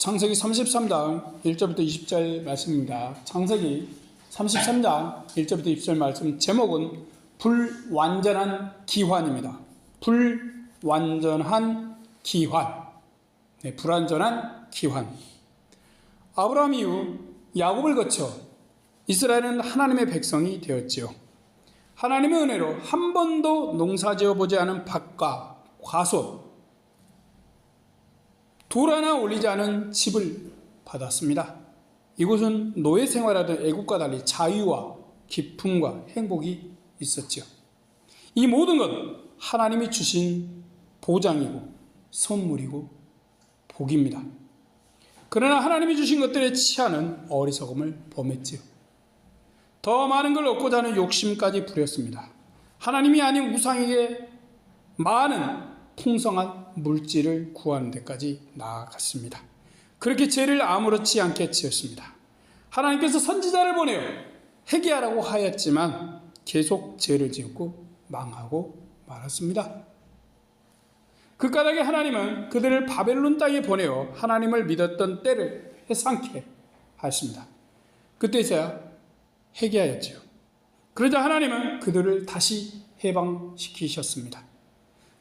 창세기 33장 1절부터 20절 말씀입니다. 창세기 33장 1절부터 20절 말씀 제목은 불완전한 기환입니다. 불완전한 기환. 네, 불완전한 기환. 아브라함 이후 야곱을 거쳐 이스라엘은 하나님의 백성이 되었지요. 하나님의 은혜로 한 번도 농사지어 보지 않은 밭과 과소, 돌 하나 올리지 않은 집을 받았습니다. 이곳은 노예 생활하던 애국과 달리 자유와 기쁨과 행복이 있었죠. 이 모든 것 하나님이 주신 보장이고 선물이고 복입니다. 그러나 하나님이 주신 것들에 취하는 어리석음을 범했지요. 더 많은 걸 얻고자 하는 욕심까지 부렸습니다. 하나님이 아닌 우상에게 많은 풍성한 물질을 구하는 데까지 나아갔습니다. 그렇게 죄를 아무렇지 않게 지었습니다. 하나님께서 선지자를 보내어 회개하라고 하였지만 계속 죄를 지었고 망하고 말았습니다. 그 까닭에 하나님은 그들을 바벨론 땅에 보내어 하나님을 믿었던 때를 해상케 하였습니다. 그때서야 회개하였지요. 그러자 하나님은 그들을 다시 해방시키셨습니다.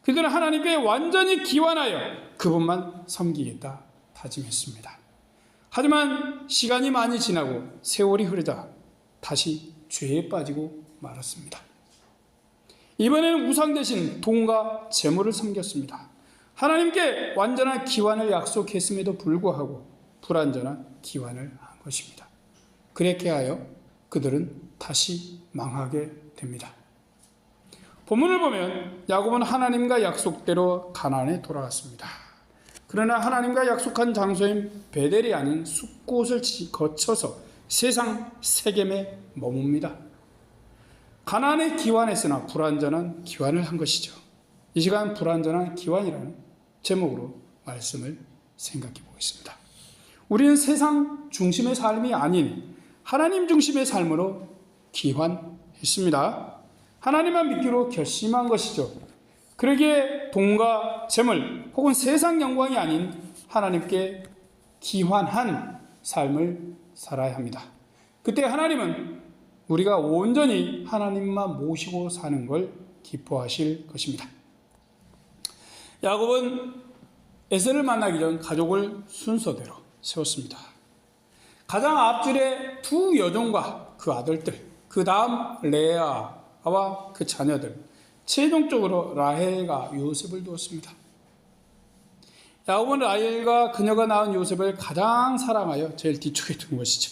그들은 하나님께 완전히 기환하여 그분만 섬기겠다 다짐했습니다. 하지만 시간이 많이 지나고 세월이 흐르자 다시 죄에 빠지고 말았습니다. 이번에는 우상 대신 돈과 재물을 섬겼습니다. 하나님께 완전한 기환을 약속했음에도 불구하고 불완전한 기환을 한 것입니다. 그렇게 하여 그들은 다시 망하게 됩니다. 본문을 보면 야곱은 하나님과 약속대로 가나안에 돌아갔습니다. 그러나 하나님과 약속한 장소인 베델이 아닌 숲곳을 거쳐서 세상 세겜에 머뭅니다. 가나안에 기환했으나 불완전한 기환을 한 것이죠. 이 시간 불완전한 기환이라는 제목으로 말씀을 생각해 보겠습니다. 우리는 세상 중심의 삶이 아닌 하나님 중심의 삶으로 기환했습니다. 하나님만 믿기로 결심한 것이죠. 그러기에 돈과 재물 혹은 세상 영광이 아닌 하나님께 기환한 삶을 살아야 합니다. 그때 하나님은 우리가 온전히 하나님만 모시고 사는 걸 기뻐하실 것입니다. 야곱은 에서를 만나기 전 가족을 순서대로 세웠습니다. 가장 앞줄에 두 여종과 그 아들들, 그 다음 레아와 그 자녀들, 최종적으로 라헬과 요셉을 두었습니다. 야곱은 라헬과 그녀가 낳은 요셉을 가장 사랑하여 제일 뒤쪽에 둔 것이죠.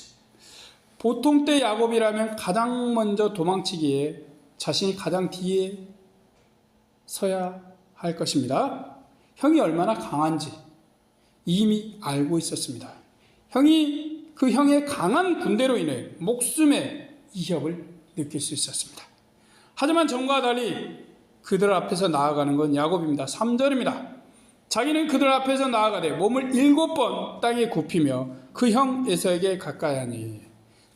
보통 때 야곱이라면 가장 먼저 도망치기에 자신이 가장 뒤에 서야 할 것입니다. 형이 얼마나 강한지 이미 알고 있었습니다. 그 형의 강한 군대로 인해 목숨의 위협을 느낄 수 있었습니다. 하지만 전과 달리 그들 앞에서 나아가는 건 야곱입니다. 3절입니다. 자기는 그들 앞에서 나아가되 몸을 7번 땅에 굽히며 그 형 에서에게 가까이 하니.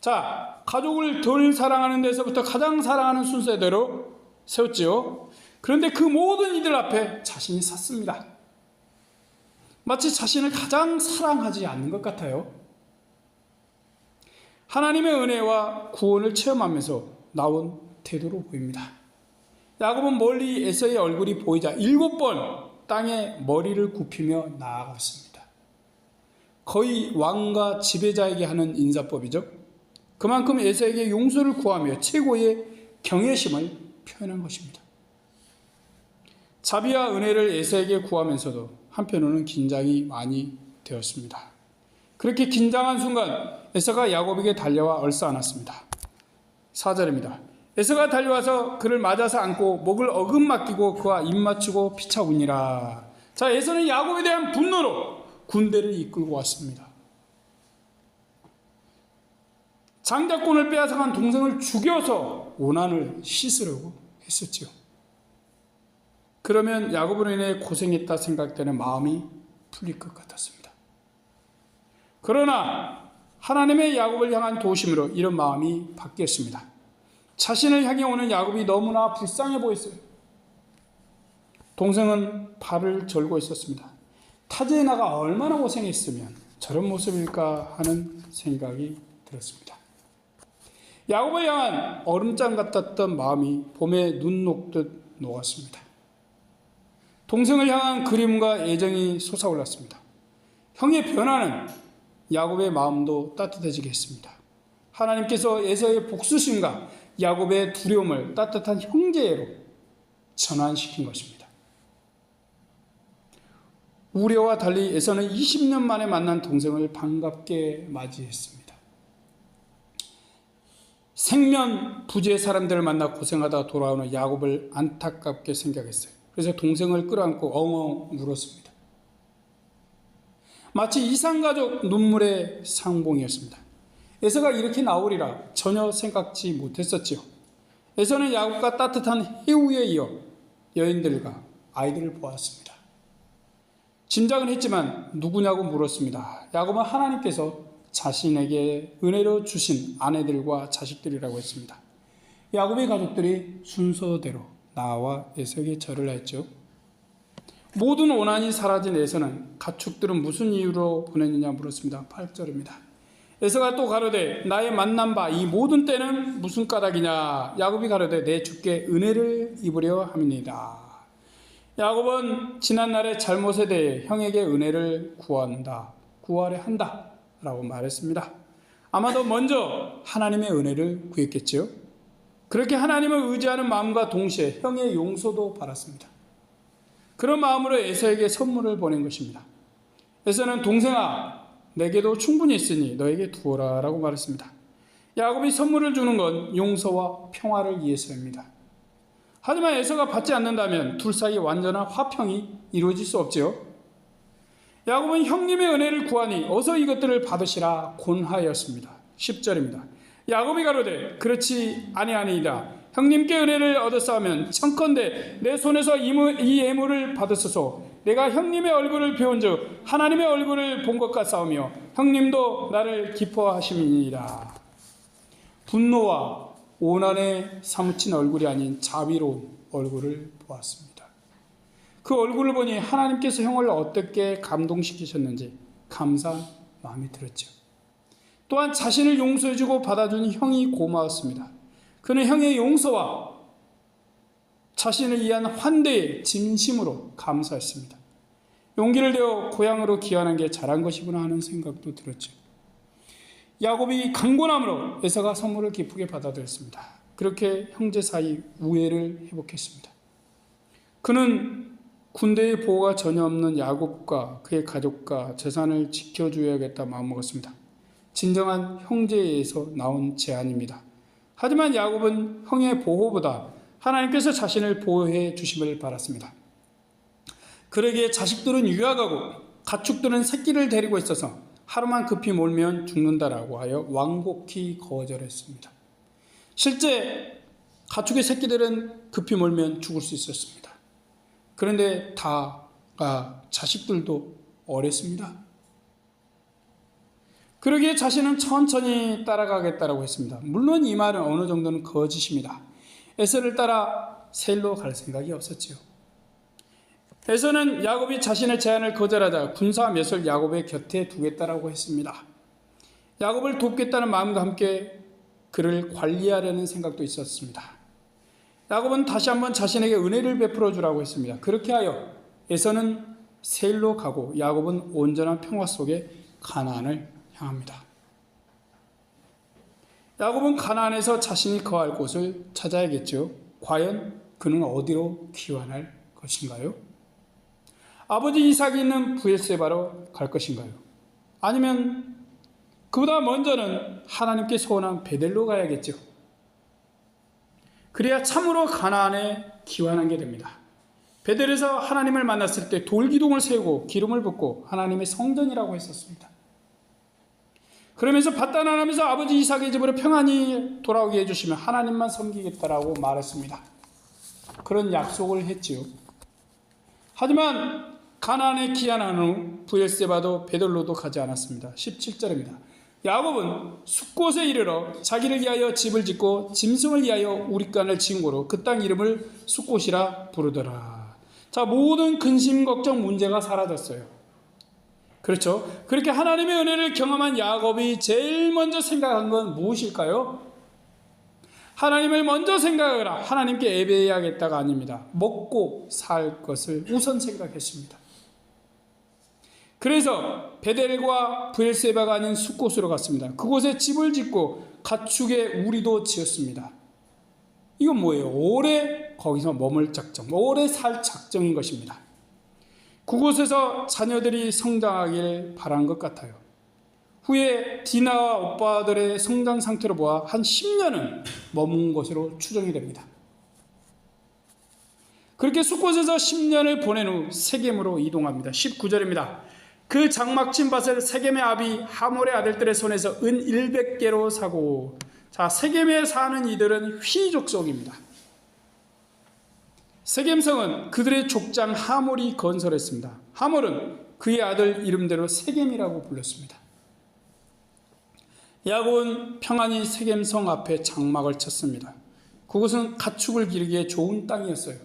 자, 가족을 덜 사랑하는 데서부터 가장 사랑하는 순서대로 세웠지요. 그런데 그 모든 이들 앞에 자신이 섰습니다. 마치 자신을 가장 사랑하지 않는 것 같아요. 하나님의 은혜와 구원을 체험하면서 나온 태도로 보입니다. 야곱은 멀리 에서의 얼굴이 보이자 7번 땅에 머리를 굽히며 나아갔습니다. 거의 왕과 지배자에게 하는 인사법이죠. 그만큼 에서에게 용서를 구하며 최고의 경외심을 표현한 것입니다. 자비와 은혜를 에서에게 구하면서도 한편으로는 긴장이 많이 되었습니다. 그렇게 긴장한 순간 에서가 야곱에게 달려와 얼싸안았습니다. 4절입니다. 에서가 달려와서 그를 맞아서 안고 목을 어금 맡기고 그와 입 맞추고 피차 우니라. 자, 에서는 야곱에 대한 분노로 군대를 이끌고 왔습니다. 장자권을 빼앗아간 동생을 죽여서 오난을 씻으려고 했었지요. 그러면 야곱으로 인해 고생했다 생각되는 마음이 풀릴 것 같았습니다. 그러나 하나님의 야곱을 향한 도심으로 이런 마음이 바뀌었습니다. 자신을 향해 오는 야곱이 너무나 불쌍해 보였어요. 동생은 발을 절고 있었습니다. 타지에 나가 얼마나 고생했으면 저런 모습일까 하는 생각이 들었습니다. 야곱을 향한 얼음장 같았던 마음이 봄에 눈 녹듯 녹았습니다. 동생을 향한 그리움과 애정이 솟아올랐습니다. 형의 변화는 야곱의 마음도 따뜻해지게 했습니다. 하나님께서 에서의 복수심과 야곱의 두려움을 따뜻한 형제로 전환시킨 것입니다. 우려와 달리 에서는 20년 만에 만난 동생을 반갑게 맞이했습니다. 생면 부지의 사람들을 만나 고생하다 돌아오는 야곱을 안타깝게 생각했어요. 그래서 동생을 끌어안고 엉엉 울었습니다. 마치 이산가족 눈물의 상봉이었습니다. 에서가 이렇게 나오리라 전혀 생각지 못했었지요. 에서는 야곱과 따뜻한 해우에 이어 여인들과 아이들을 보았습니다. 짐작은 했지만 누구냐고 물었습니다. 야곱은 하나님께서 자신에게 은혜로 주신 아내들과 자식들이라고 했습니다. 야곱의 가족들이 순서대로 나와 에서에게 절을 했죠. 모든 원한이 사라진 에서는 가축들은 무슨 이유로 보냈느냐 물었습니다. 8절입니다. 에서가 또 가로되 나의 만난 바 이 모든 때는 무슨 까닭이냐. 야곱이 가로되 내 주께 은혜를 입으려 함이니이다. 야곱은 지난날의 잘못에 대해 형에게 은혜를 구하려 한다 라고 말했습니다. 아마도 먼저 하나님의 은혜를 구했겠지요. 그렇게 하나님을 의지하는 마음과 동시에 형의 용서도 받았습니다. 그런 마음으로 에서에게 선물을 보낸 것입니다. 에서는 동생아 내게도 충분히 있으니 너에게 두어라 라고 말했습니다. 야곱이 선물을 주는 건 용서와 평화를 위해서입니다. 하지만 에서가 받지 않는다면 둘 사이 완전한 화평이 이루어질 수 없지요. 야곱은 형님의 은혜를 구하니 어서 이것들을 받으시라 권하였습니다. 10절입니다. 야곱이 가로되 그렇지 아니하니이다. 형님께 은혜를 얻었사오면 청컨대 내 손에서 이 예물을 받으소서. 내가 형님의 얼굴을 배운즉 하나님의 얼굴을 본 것 같사오며 형님도 나를 기뻐하심이니이다. 분노와 오난에 사무친 얼굴이 아닌 자비로운 얼굴을 보았습니다. 그 얼굴을 보니 하나님께서 형을 어떻게 감동시키셨는지 감사한 마음이 들었죠. 또한 자신을 용서해주고 받아준 형이 고마웠습니다. 그는 형의 용서와 자신을 위한 환대에 진심으로 감사했습니다. 용기를 내어 고향으로 귀환한 게 잘한 것이구나 하는 생각도 들었죠. 야곱이 강권함으로 에서가 선물을 기쁘게 받아들였습니다. 그렇게 형제 사이 우애를 회복했습니다. 그는 군대의 보호가 전혀 없는 야곱과 그의 가족과 재산을 지켜줘야겠다 마음먹었습니다. 진정한 형제에서 나온 제안입니다. 하지만 야곱은 형의 보호보다 하나님께서 자신을 보호해 주심을 바랐습니다. 그러기에 자식들은 유학하고 가축들은 새끼를 데리고 있어서 하루만 급히 몰면 죽는다라고 하여 완곡히 거절했습니다. 실제 가축의 새끼들은 급히 몰면 죽을 수 있었습니다. 그런데 자식들도 어렸습니다. 그러기에 자신은 천천히 따라가겠다라고 했습니다. 물론 이 말은 어느 정도는 거짓입니다. 에서를 따라 세일로 갈 생각이 없었지요. 에서는 야곱이 자신의 제안을 거절하자 군사 몇을 야곱의 곁에 두겠다라고 했습니다. 야곱을 돕겠다는 마음과 함께 그를 관리하려는 생각도 있었습니다. 야곱은 다시 한번 자신에게 은혜를 베풀어 주라고 했습니다. 그렇게 하여 에서는 세일로 가고 야곱은 온전한 평화 속에 가나안을 향합니다. 야곱은 가나안에서 자신이 거할 곳을 찾아야겠죠. 과연 그는 어디로 귀환할 것인가요? 아버지 이삭이 있는 브엘세바로 갈 것인가요? 아니면 그보다 먼저는 하나님께 소원한 베델로 가야겠죠. 그래야 참으로 가나안에 귀환하게 됩니다. 베델에서 하나님을 만났을 때 돌기둥을 세우고 기름을 붓고 하나님의 성전이라고 했었습니다. 그러면서 받단하면서 아버지 이삭의 집으로 평안히 돌아오게 해주시면 하나님만 섬기겠다라고 말했습니다. 그런 약속을 했지요. 하지만 가나안에 귀환한 후 브엘세바도 베델로도 가지 않았습니다. 17절입니다. 야곱은 숫곳에 이르러 자기를 위하여 집을 짓고 짐승을 위하여 우릿간을 지은 고로 그 땅 이름을 숫곳이라 부르더라. 자, 모든 근심 걱정 문제가 사라졌어요. 그렇죠. 그렇게 하나님의 은혜를 경험한 야곱이 제일 먼저 생각한 건 무엇일까요? 하나님을 먼저 생각하라. 하나님께 예배해야겠다가 아닙니다. 먹고 살 것을 우선 생각했습니다. 그래서 베델과 브엘세바가 아닌 숫곳으로 갔습니다. 그곳에 집을 짓고 가축의 우리도 지었습니다. 이건 뭐예요? 오래 거기서 머물 작정, 오래 살 작정인 것입니다. 그곳에서 자녀들이 성장하길 바란 것 같아요. 후에 디나와 오빠들의 성장 상태로 보아 한 10년은 머문 것으로 추정이 됩니다. 그렇게 숫곳에서 10년을 보낸 후 세겜으로 이동합니다. 19절입니다. 그 장막친 밭을 세겜의 아비 하몰의 아들들의 손에서 은 100개로 사고, 자, 세겜에 사는 이들은 휘 족속입니다. 세겜성은 그들의 족장 하몰이 건설했습니다. 하몰은 그의 아들 이름대로 세겜이라고 불렀습니다. 야곱은 평안히 세겜성 앞에 장막을 쳤습니다. 그곳은 가축을 기르기에 좋은 땅이었어요.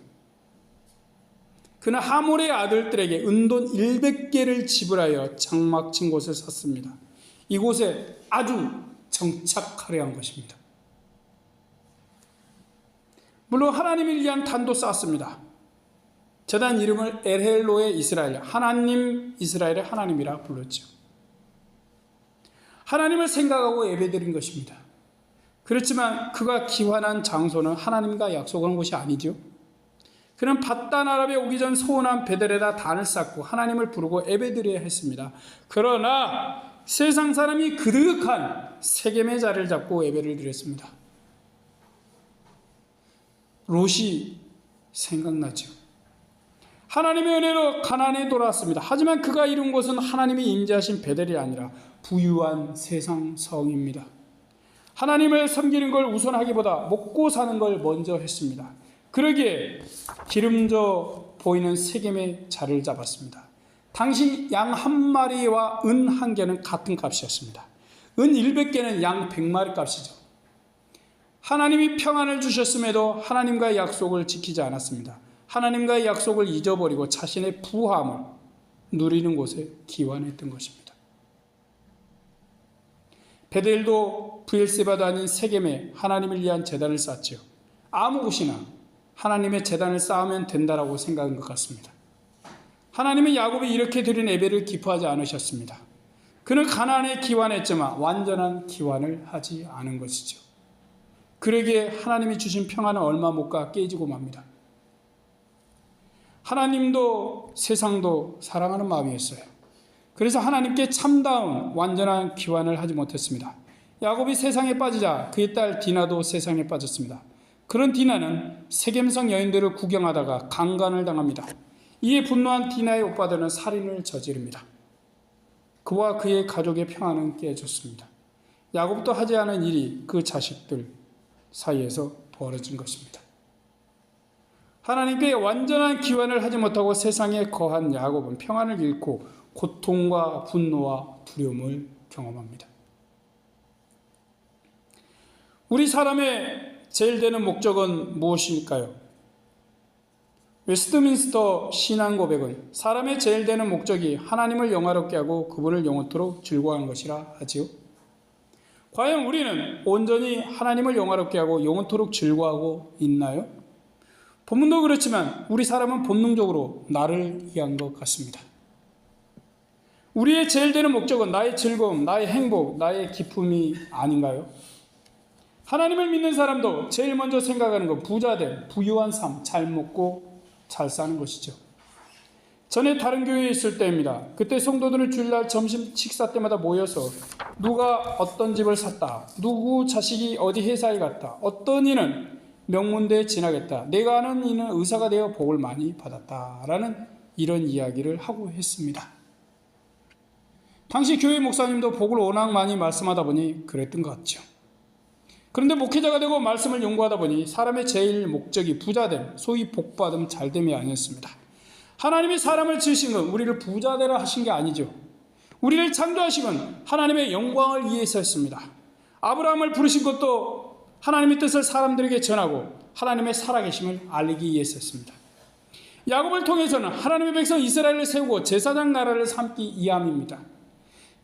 그는 하몰의 아들들에게 은돈 100개를 지불하여 장막 친 곳을 샀습니다. 이곳에 아주 정착하려 한 것입니다. 물론 하나님을 위한 단도 쌓았습니다. 제단 이름을 엘헬로의 이스라엘, 하나님 이스라엘의 하나님이라 불렀죠. 하나님을 생각하고 예배드린 것입니다. 그렇지만 그가 기환한 장소는 하나님과 약속한 곳이 아니죠. 그는 바단 아랍에 오기 전 소원한 베델에다 단을 쌓고 하나님을 부르고 예배드려야 했습니다. 그러나 세상 사람이 그득한 세겜의 자리를 잡고 예배를 드렸습니다. 롯이 생각나죠. 하나님의 은혜로 가나안에 돌아왔습니다. 하지만 그가 이룬 곳은 하나님이 임재하신 베델이 아니라 부유한 세상 성입니다. 하나님을 섬기는 걸 우선하기보다 먹고 사는 걸 먼저 했습니다. 그러기에 기름져 보이는 세겜의 자리를 잡았습니다. 당시 양 한 마리와 은 한 개는 같은 값이었습니다. 은 100개는 양 100마리 값이죠. 하나님이 평안을 주셨음에도 하나님과의 약속을 지키지 않았습니다. 하나님과의 약속을 잊어버리고 자신의 부함을 누리는 곳에 기환했던 것입니다. 베델도 브엘세바도 아닌 세겜에 하나님을 위한 제단을 쌓았지요. 아무 곳이나 하나님의 제단을 쌓으면 된다라고 생각한 것 같습니다. 하나님은 야곱이 이렇게 드린 예배를 기뻐하지 않으셨습니다. 그는 가나안에 기환했지만 완전한 기환을 하지 않은 것이죠. 그러기에 하나님이 주신 평안은 얼마 못 가 깨지고 맙니다. 하나님도 세상도 사랑하는 마음이었어요. 그래서 하나님께 참다운 완전한 기환을 하지 못했습니다. 야곱이 세상에 빠지자 그의 딸 디나도 세상에 빠졌습니다. 그런 디나는 세겜성 여인들을 구경하다가 강간을 당합니다. 이에 분노한 디나의 오빠들은 살인을 저지릅니다. 그와 그의 가족의 평안은 깨졌습니다. 야곱도 하지 않은 일이 그 자식들 사이에서 벌어진 것입니다. 하나님께 완전한 기환을 하지 못하고 세상에 거한 야곱은 평안을 잃고 고통과 분노와 두려움을 경험합니다. 우리 사람의 제일 되는 목적은 무엇일까요? 웨스트민스터 신앙 고백은 사람의 제일 되는 목적이 하나님을 영화롭게 하고 그분을 영원토록 즐거워하는 것이라 하지요. 과연 우리는 온전히 하나님을 영화롭게 하고 영원토록 즐거워하고 있나요? 본문도 그렇지만 우리 사람은 본능적으로 나를 위한 것 같습니다. 우리의 제일 되는 목적은 나의 즐거움, 나의 행복, 나의 기쁨이 아닌가요? 하나님을 믿는 사람도 제일 먼저 생각하는 건 부자됨, 부유한 삶, 잘 먹고 잘 사는 것이죠. 전에 다른 교회에 있을 때입니다. 그때 성도들은 주일날 점심 식사 때마다 모여서 누가 어떤 집을 샀다, 누구 자식이 어디 회사에 갔다, 어떤 이는 명문대에 지나겠다, 내가 아는 이는 의사가 되어 복을 많이 받았다라는 이런 이야기를 하고 했습니다. 당시 교회 목사님도 복을 워낙 많이 말씀하다 보니 그랬던 것 같죠. 그런데 목회자가 되고 말씀을 연구하다 보니 사람의 제일 목적이 부자됨, 소위 복받음, 잘됨이 아니었습니다. 하나님이 사람을 지으신 건 우리를 부자되라 하신 게 아니죠. 우리를 창조하신 건 하나님의 영광을 위해서였습니다. 아브라함을 부르신 것도 하나님의 뜻을 사람들에게 전하고 하나님의 살아계심을 알리기 위해서였습니다. 야곱을 통해서는 하나님의 백성 이스라엘을 세우고 제사장 나라를 삼기 이함입니다.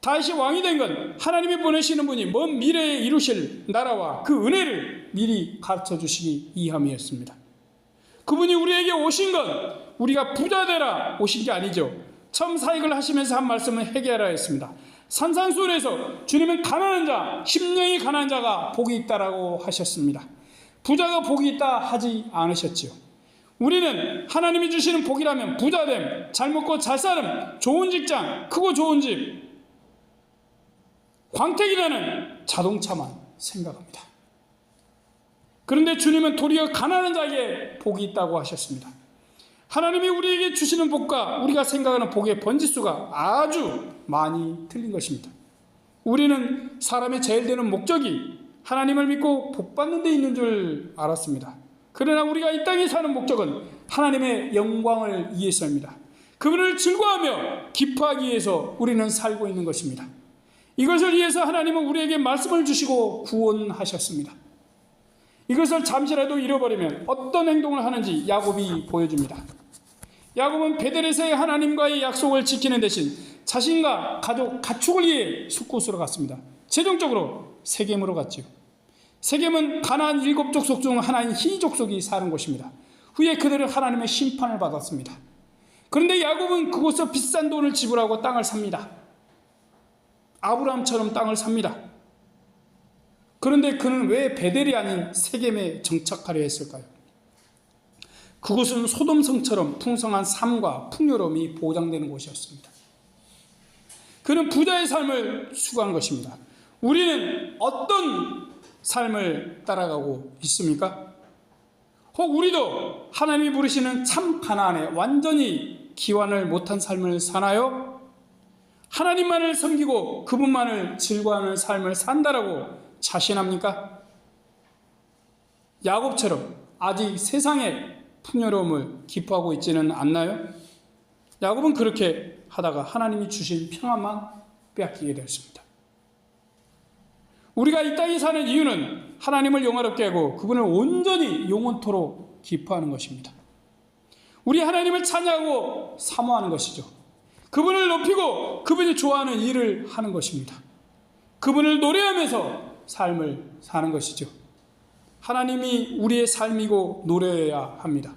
다윗이 왕이 된 건 하나님이 보내시는 분이 먼 미래에 이루실 나라와 그 은혜를 미리 가르쳐 주시기 이함이었습니다. 그분이 우리에게 오신 건 우리가 부자 되라 오신 게 아니죠. 처음 사역을 하시면서 한 말씀을 해결하라 했습니다. 산상수훈에서 주님은 가난한 자, 심령이 가난한 자가 복이 있다라고 하셨습니다. 부자가 복이 있다 하지 않으셨지요. 우리는 하나님이 주시는 복이라면 부자됨, 잘 먹고 잘 사름, 좋은 직장, 크고 좋은 집, 광택이라는 자동차만 생각합니다. 그런데 주님은 도리어 가난한 자에게 복이 있다고 하셨습니다. 하나님이 우리에게 주시는 복과 우리가 생각하는 복의 번지수가 아주 많이 틀린 것입니다. 우리는 사람의 제일 되는 목적이 하나님을 믿고 복받는 데 있는 줄 알았습니다. 그러나 우리가 이 땅에 사는 목적은 하나님의 영광을 위해서입니다. 그분을 즐거워하며 기뻐하기 위해서 우리는 살고 있는 것입니다. 이것을 위해서 하나님은 우리에게 말씀을 주시고 구원하셨습니다. 이것을 잠시라도 잃어버리면 어떤 행동을 하는지 야곱이 보여줍니다. 야곱은 베델에서의 하나님과의 약속을 지키는 대신 자신과 가족, 가축을 위해 숫곳으로 갔습니다. 최종적으로 세겜으로 갔지요. 세겜은 가나안 7족속 중 하나인 히 족속이 사는 곳입니다. 후에 그들은 하나님의 심판을 받았습니다. 그런데 야곱은 그곳에서 비싼 돈을 지불하고 땅을 삽니다. 아브라함처럼 땅을 삽니다. 그런데 그는 왜 베델이 아닌 세겜에 정착하려 했을까요? 그곳은 소돔성처럼 풍성한 삶과 풍요로움이 보장되는 곳이었습니다. 그는 부자의 삶을 추구한 것입니다. 우리는 어떤 삶을 따라가고 있습니까? 혹 우리도 하나님이 부르시는 참 가나안에 완전히 기환을 못한 삶을 사나요? 하나님만을 섬기고 그분만을 즐거워하는 삶을 산다라고 자신합니까? 야곱처럼 아직 세상의 풍요로움을 기뻐하고 있지는 않나요? 야곱은 그렇게 하다가 하나님이 주신 평안만 빼앗기게 되었습니다. 우리가 이 땅에 사는 이유는 하나님을 영화롭게 하고 그분을 온전히 영원토록 기뻐하는 것입니다. 우리 하나님을 찬양하고 사모하는 것이죠. 그분을 높이고 그분이 좋아하는 일을 하는 것입니다. 그분을 노래하면서 삶을 사는 것이죠. 하나님이 우리의 삶이고 노래해야 합니다.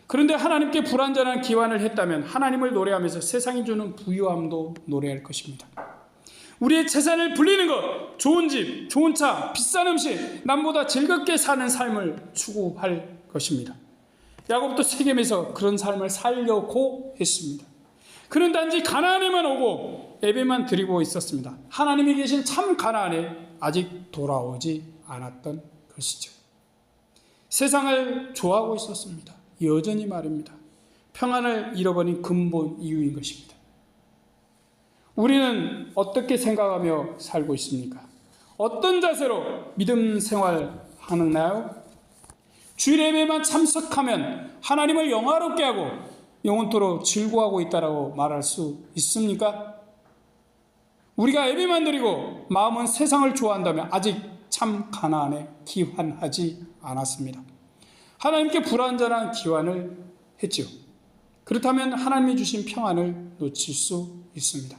그런데 하나님께 불완전한 기환을 했다면 하나님을 노래하면서 세상이 주는 부유함도 노래할 것입니다. 우리의 재산을 불리는 것, 좋은 집, 좋은 차, 비싼 음식, 남보다 즐겁게 사는 삶을 추구할 것입니다. 야곱도 세겜에서 그런 삶을 살려고 했습니다. 그는 단지 가나안에만 오고 예배만 드리고 있었습니다. 하나님이 계신 참 가나안에 아직 돌아오지 않았던 것이죠. 세상을 좋아하고 있었습니다. 여전히 말입니다. 평안을 잃어버린 근본 이유인 것입니다. 우리는 어떻게 생각하며 살고 있습니까? 어떤 자세로 믿음 생활하나요? 주일 예배만 참석하면 하나님을 영화롭게 하고 영원토록 즐거워하고 있다라고 말할 수 있습니까? 우리가 예배만 드리고 마음은 세상을 좋아한다면 아직 참 가나안에 기환하지 않았습니다. 하나님께 불완전한 기환을 했지요. 그렇다면 하나님이 주신 평안을 놓칠 수 있습니다.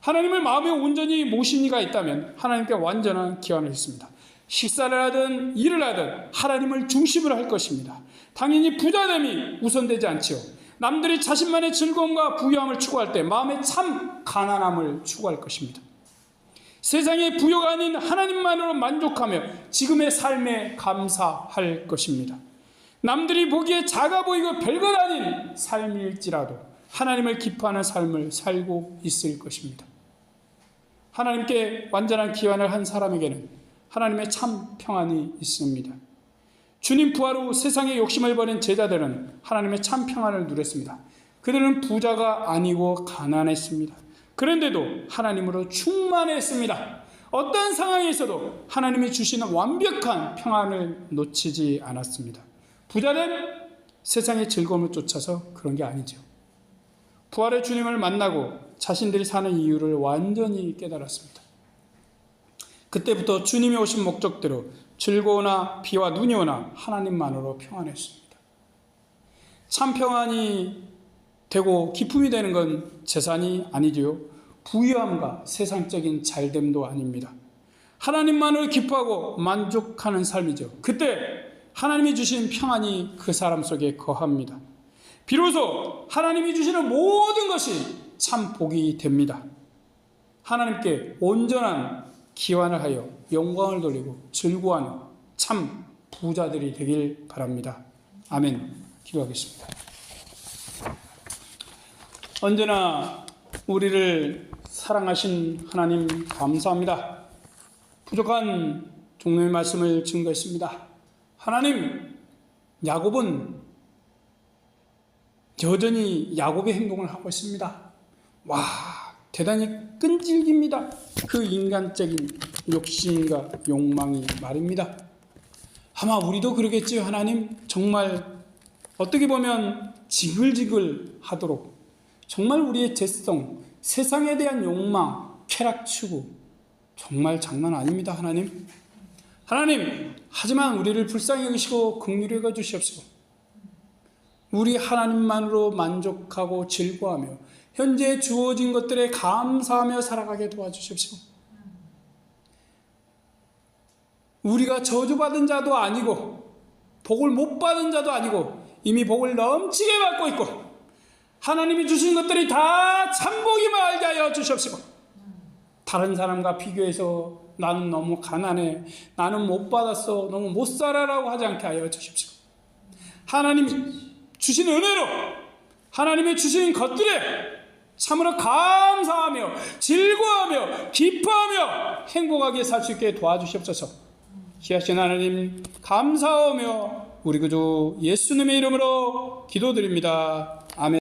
하나님을 마음에 온전히 모신 이가 있다면 하나님께 완전한 기환을 했습니다. 식사를 하든 일을 하든 하나님을 중심으로 할 것입니다. 당연히 부자됨이 우선되지 않지요. 남들이 자신만의 즐거움과 부유함을 추구할 때 마음에 참 가난함을 추구할 것입니다. 세상의 부여가 아닌 하나님만으로 만족하며 지금의 삶에 감사할 것입니다. 남들이 보기에 작아 보이고 별것 아닌 삶일지라도 하나님을 기뻐하는 삶을 살고 있을 것입니다. 하나님께 완전한 기환을 한 사람에게는 하나님의 참 평안이 있습니다. 주님 부활 후 세상의 욕심을 버린 제자들은 하나님의 참 평안을 누렸습니다. 그들은 부자가 아니고 가난했습니다. 그런데도 하나님으로 충만했습니다. 어떤 상황에서도 하나님이 주시는 완벽한 평안을 놓치지 않았습니다. 부자는 세상의 즐거움을 쫓아서 그런 게 아니죠. 부활의 주님을 만나고 자신들이 사는 이유를 완전히 깨달았습니다. 그때부터 주님이 오신 목적대로 즐거우나 비와 눈이 오나 하나님만으로 평안했습니다. 참 평안이 되고 기쁨이 되는 건 재산이 아니지요. 부유함과 세상적인 잘됨도 아닙니다. 하나님만을 기뻐하고 만족하는 삶이죠. 그때 하나님이 주신 평안이 그 사람 속에 거합니다. 비로소 하나님이 주시는 모든 것이 참 복이 됩니다. 하나님께 온전한 기환을 하여 영광을 돌리고 즐거워하는 참 부자들이 되길 바랍니다. 아멘. 기도하겠습니다. 언제나 우리를 사랑하신 하나님 감사합니다. 부족한 종류의 말씀을 증거했습니다. 하나님, 야곱은 여전히 야곱의 행동을 하고 있습니다. 와, 대단히 끈질깁니다. 그 인간적인 욕심과 욕망이 말입니다. 아마 우리도 그러겠지요. 하나님, 정말 어떻게 보면 지글지글 하도록 정말 우리의 죄성, 세상에 대한 욕망, 쾌락 추구 정말 장난 아닙니다. 하나님. 하나님, 하지만 우리를 불쌍히 여기시고 긍휼히 여겨 주시옵소서. 우리 하나님만으로 만족하고 즐거워하며 현재 주어진 것들에 감사하며 살아가게 도와주십시오. 우리가 저주받은 자도 아니고 복을 못 받은 자도 아니고 이미 복을 넘치게 받고 있고 하나님이 주신 것들이 다 참복임을 알게 하여 주시옵시고, 다른 사람과 비교해서 나는 너무 가난해, 나는 못 받았어, 너무 못 살아라고 하지 않게 하여 주십시오. 하나님이 주신 은혜로 하나님이 주신 것들에 참으로 감사하며 즐거워하며 기뻐하며 행복하게 살 수 있게 도와주시옵소서. 귀하신 하나님 감사하며 우리 구주 예수님의 이름으로 기도드립니다. 아멘.